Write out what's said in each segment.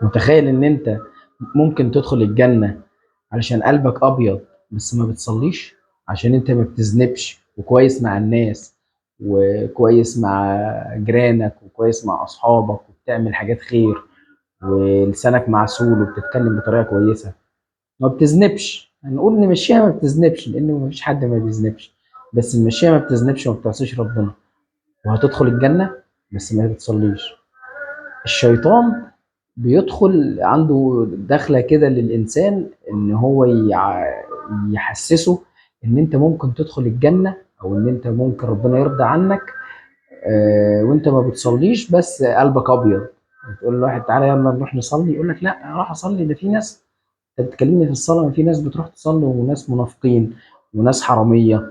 متخيل ان انت ممكن تدخل الجنة علشان قلبك ابيض بس ما بتصليش، عشان انت ما بتذنبش وكويس مع الناس وكويس مع جيرانك وكويس مع اصحابك وبتعمل حاجات خير ولسانك معسول وبتتكلم بطريقة كويسة، ما بتذنبش. هنقول نمشيها ما بتذنبش لان ما فيش حد ما بيذنبش، بس نمشيها ما بتذنبش وما بتعصيش ربنا وهتدخل الجنة بس ما بتصليش. الشيطان بيدخل عنده دخلة كده للإنسان إن هو يحسسه إن أنت ممكن تدخل الجنة أو إن أنت ممكن ربنا يرضى عنك وأنت ما بتصليش بس قلبك أبيض. تقول لواحد تعالى يلا نروح نصلي، يقول لك لا أروح أصلي، ده في ناس، أنت بتكلمني في الصلاة، ما في ناس بتروح تصلي وناس منافقين وناس حرامية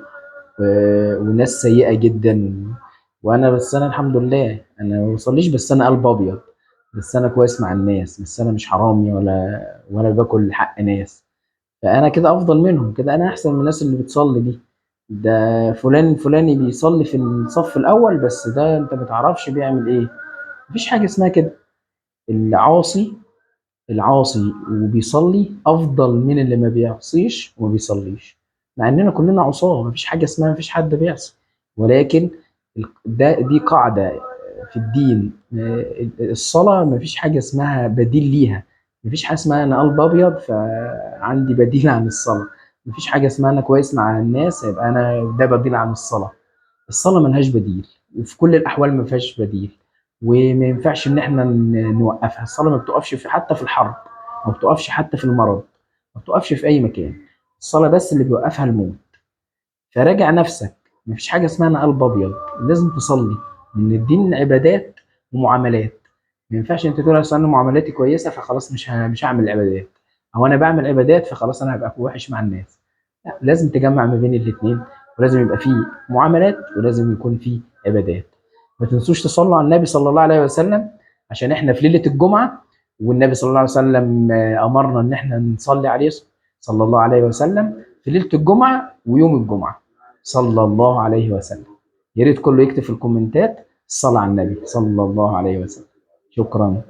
وناس سيئة جدا. وانا بس انا الحمد لله انا ما بصليش بس انا قلب ابيض، بس انا كويس مع الناس، بس انا مش حرامي ولا باكل حق ناس. فانا كده افضل منهم، كده انا احسن من الناس اللي بتصلي دي. ده فلان الفلاني بيصلي في الصف الاول بس ده انت ما تعرفش بيعمل ايه. مفيش حاجه اسمها كده. العاصي العاصي وبيصلي افضل من اللي ما بيعصيش وما بيصليش، مع اننا كلنا عصاه، مفيش حاجه اسمها مفيش حد بيعصي. ولكن دي قاعده في الدين. الصلاه مفيش حاجه اسمها بديل ليها. مفيش حاجه اسمها انا قلب ابيض فعندي بديل عن الصلاه. مفيش حاجه اسمها انا كويس مع الناس يبقى انا ده بديل عن الصلاه. الصلاة ملهاش بديل وفي كل الأحوال ما فيهاش بديل، وما ينفعش إن إحنا نوقفها. الصلاة ما بتقفش حتى في الحرب، ما بتقفش حتى في المرض، ما بتقفش في أي مكان. الصلاة بس اللي بيوقفها الموت. فراجع نفسك، ما فيش حاجة اسمها أنا قلب أبيض، لازم تصلي. لأن الدين عبادات ومعاملات. ما ينفعش أنت تقول أصل أنا معاملاتي كويسة فخلاص مش هعمل عبادات، أو أنا بعمل عبادات فخلاص أنا هبقى وحش مع الناس. لا، لازم تجمع ما بين الاثنين، ولازم يبقى فيه معاملات ولازم يكون فيه عبادات. ما تنسوش تصلوا على النبي صلى الله عليه وسلم، عشان احنا في ليلة الجمعة، والنبي صلى الله عليه وسلم أمرنا إن احنا نصلي عليه صلى الله عليه وسلم في ليلة الجمعة ويوم الجمعة صلى الله عليه وسلم. يا ريت كله يكتب في الكومنتات الصلاة على النبي صلى الله عليه وسلم. شكرا.